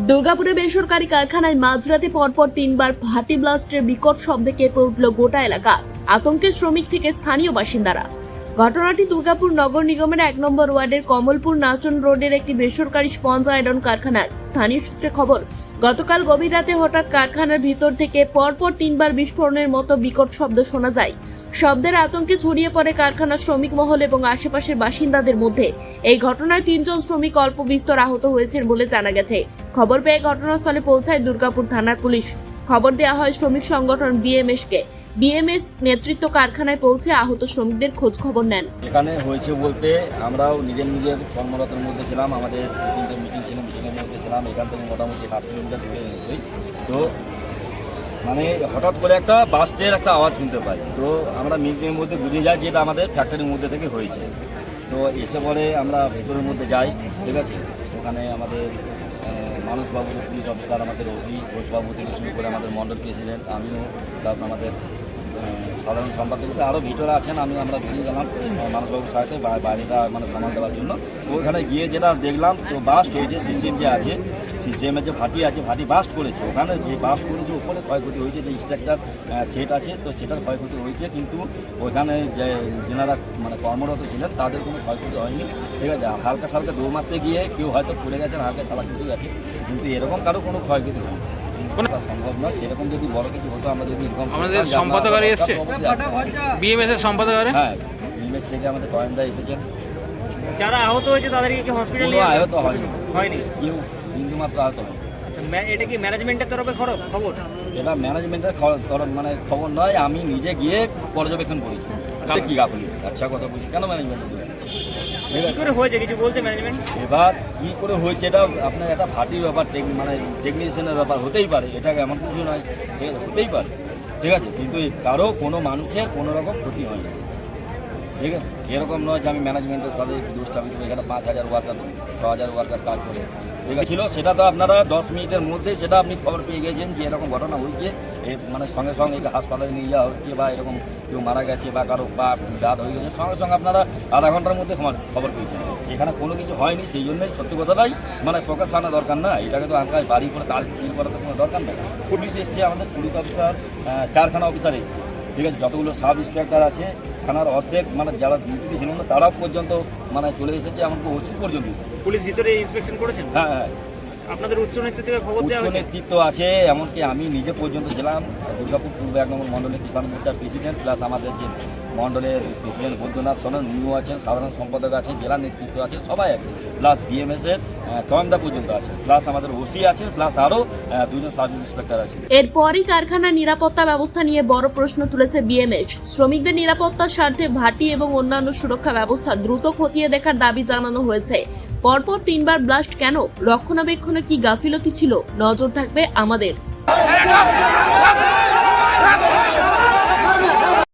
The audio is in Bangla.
দুর্গাপুরে বেসরকারি কারখানায় মাঝরাতে পরপর 3 বার ভাটি ব্লাস্টের বিকট শব্দে কেঁপে উঠল গোটা এলাকা। আতঙ্কে শ্রমিক থেকে স্থানীয় বাসিন্দারা। ঘটনাটি দুর্গাপুর নগর নিগমের 1 নম্বর ওয়ার্ডের কমলপুর নাচন রোডের একটি বেসরকারি স্পঞ্জ আয়রন কারখানার। স্থানীয় সূত্রে খবর, গতকাল গভীর রাতে হঠাৎ কারখানার ভিতর থেকে পরপর 3 বার বিস্ফোরণের মতো বিকট শব্দ শোনা যায়। শব্দের আতঙ্কে ছড়িয়ে পড়ে কারখানার শ্রমিক মহল এবং আশেপাশের বাসিন্দাদের মধ্যে। এই ঘটনায় 3 জন শ্রমিক অল্প বিস্তর আহত হয়েছেন বলে জানা গেছে। খবর পেয়ে ঘটনাস্থলে পৌঁছায় দুর্গাপুর থানার পুলিশ। খবর দেওয়া হয় শ্রমিক সংগঠন বিএমএস-কে। বিএমএস নেতৃত্ব কারখানায় পৌঁছে আহত শ্রমিকদের খোঁজ খবর নেন। এখানে হয়েছে বলতে আমরাও নিজের কর্মরতের মধ্যে ছিলাম, আমাদের তিনটে মিটিং ছিল, মিটিংয়ের মধ্যে ছিলাম। এখান থেকে মোটামুটি 7 কিলোমিটার দূরে এসেছি। তো মানে হঠাৎ করে একটা বাস্টের একটা আওয়াজ শুনতে পাই। তো আমরা মিটিংয়ের মধ্যে বুঝে যাই যে এটা আমাদের ফ্যাক্টরির মধ্যে থেকে হয়েছে। তো এসে পরে আমরা ভেতরের মধ্যে যাই, ঠিক আছে। ওখানে আমাদের মানুষবাবু পুলিশ অফিসার, আমাদের ওসি ঘোষবাবু থেকে শুরু করে আমাদের মন্ডল প্রেসিডেন্ট, আমিও প্লাস আমাদের সাধারণ সম্পাদক আরও ভিতরে আছেন। আমরা বেরিয়ে গেলাম মানুষবাবুর সাথে বাইরেটা মানে সামাল দেওয়ার জন্য। তো ওখানে গিয়ে যেটা দেখলাম, তো বাস্ট হয়েছে। সিসিএম যে আছে, সিসিএমের যে ভাটি আছে, ভাটি বাস্ট করেছে। ওখানে যে বাস্ট করেছে ওপরে ক্ষয়ক্ষতি হয়েছে, যে স্ট্রাকচার সেট আছে, তো সেটার ক্ষয়ক্ষতি হয়েছে। কিন্তু ওইখানে যে যেনারা মানে কর্মরত ছিলেন তাদের কোনো ক্ষয়ক্ষতি হয়নি, ঠিক আছে। হালকা সালকা দৌড় মারতে গিয়ে কেউ হয়তো পড়ে গেছেন, হাতে খেলা ছুটে গেছে, কিন্তু এরকম কারো কোনো ক্ষয়ক্ষতি হয়নি। সম্ভব নয়, সেরকম যদি বড় কিছু হতো আমরা যদি আমাদের সম্পাদকারী এসছে, বিএমএস এর সম্পাদকারী। হ্যাঁ, বিএমএস থেকে আমাদের কয়েনদা এসেছেন। যারা আহত হয়েছে তাদেরকে কি হসপিটালে আহত হয়নি? কেউ বিন্দু মাত্র আহত হয়নি। আচ্ছা, এটা কি ম্যানেজমেন্টের তরফে খবর? এটা ম্যানেজমেন্টের মানে খবর নয়, আমি নিজে গিয়ে পর্যবেক্ষণ করেছি। কি গাফলি, আচ্ছা কথা বলছি, কেন ম্যানেজমেন্ট কি করে হয়েছে কিছু বলছে ম্যানেজমেন্ট? এবার কি করে হয়েছে এটা আপনার একটা ভাটির ব্যাপার, মানে টেকনিশিয়ানের ব্যাপার, হতেই পারে। এটা এমন কিছু নয়, ঠিক আছে, হতেই পারে, ঠিক আছে। কিন্তু কারো কোনো মানুষের কোনো রকম ক্ষতি হয়নি, ঠিক আছে। এরকম নয় যে আমি ম্যানেজমেন্টের সাথে দোষ চাবি দেবো। এখানে 5,000 ওয়ার্কার 6,000 ওয়ার্কার কাজ করে, ঠিক আছে। ছিল সেটা তো আপনারা 10 মিনিটের মধ্যে সেটা আপনি খবর পেয়ে গেছেন যে এরকম ঘটনা হয়েছে। মানে সঙ্গে সঙ্গে হাসপাতালে নিয়ে যাওয়া হচ্ছে, বা এরকম কেউ মারা গেছে বা কারো পা দাঁত হয়ে গেছে, সঙ্গে সঙ্গে আপনারা আধা ঘন্টার মধ্যে খবর পেয়েছেন। এখানে কোনো কিছু হয়নি, সেই জন্যই সত্যি কথাটাই মানে প্রকাশ আনা দরকার না। এটাকে তো আঁকায় বাড়ি করে তার ফিল করার তো কোনো দরকার নেই। পুলিশ এসছে, আমাদের পুলিশ অফিসার, কারখানা অফিসার এসছে, ঠিক আছে। যতগুলো সাব ইন্সপেক্টর আছে থানার অর্ধেক, মানে যারা ডিউটিতে ছিলেন না তারাও পর্যন্ত মানে চলে এসেছে, এমনকি ওসি পর্যন্ত এসেছে। পুলিশ ভিতরে ইন্সপেকশন করেছেন? হ্যাঁ হ্যাঁ, আপনাদের উচ্চ নেতৃত্বে খবর দেওয়া হয়েছে? নেতৃত্ব আছে, এমনকি আমি নিজে পর্যন্ত ছিলাম। দুর্গাপুর পূর্ব 1 নম্বর মণ্ডলের কিষাণ মোর্চার প্রেসিডেন্ট, প্লাস আমাদের যে মণ্ডলের প্রেসিডেন্ট বৈদ্যনাথ সোরেন উনিও আছেন, সাধারণ সম্পাদক আছে, জেলা নেতৃত্ব আছে, সবাই আছে, প্লাস বিএমএস-এর কয়েনদা পর্যন্ত আছে, প্লাস আমাদের ওসি আছে, প্লাস আরও 2 জন সাব ইন্সপেক্টর আছে। এরপরই কারখানার নিরাপত্তা ব্যবস্থা নিয়ে বড় প্রশ্ন তুলেছে বিএমএস। শ্রমিকদের নিরাপত্তার স্বার্থে ভাটি এবং অন্যান্য সুরক্ষা ব্যবস্থা দ্রুত খতিয়ে দেখার দাবি জানানো হয়েছে। পরপর 3 বার ব্লাস্ট কেন? রক্ষণাবেক্ষণে কি গাফিলতি ছিল? নজর থাকবে আমাদের।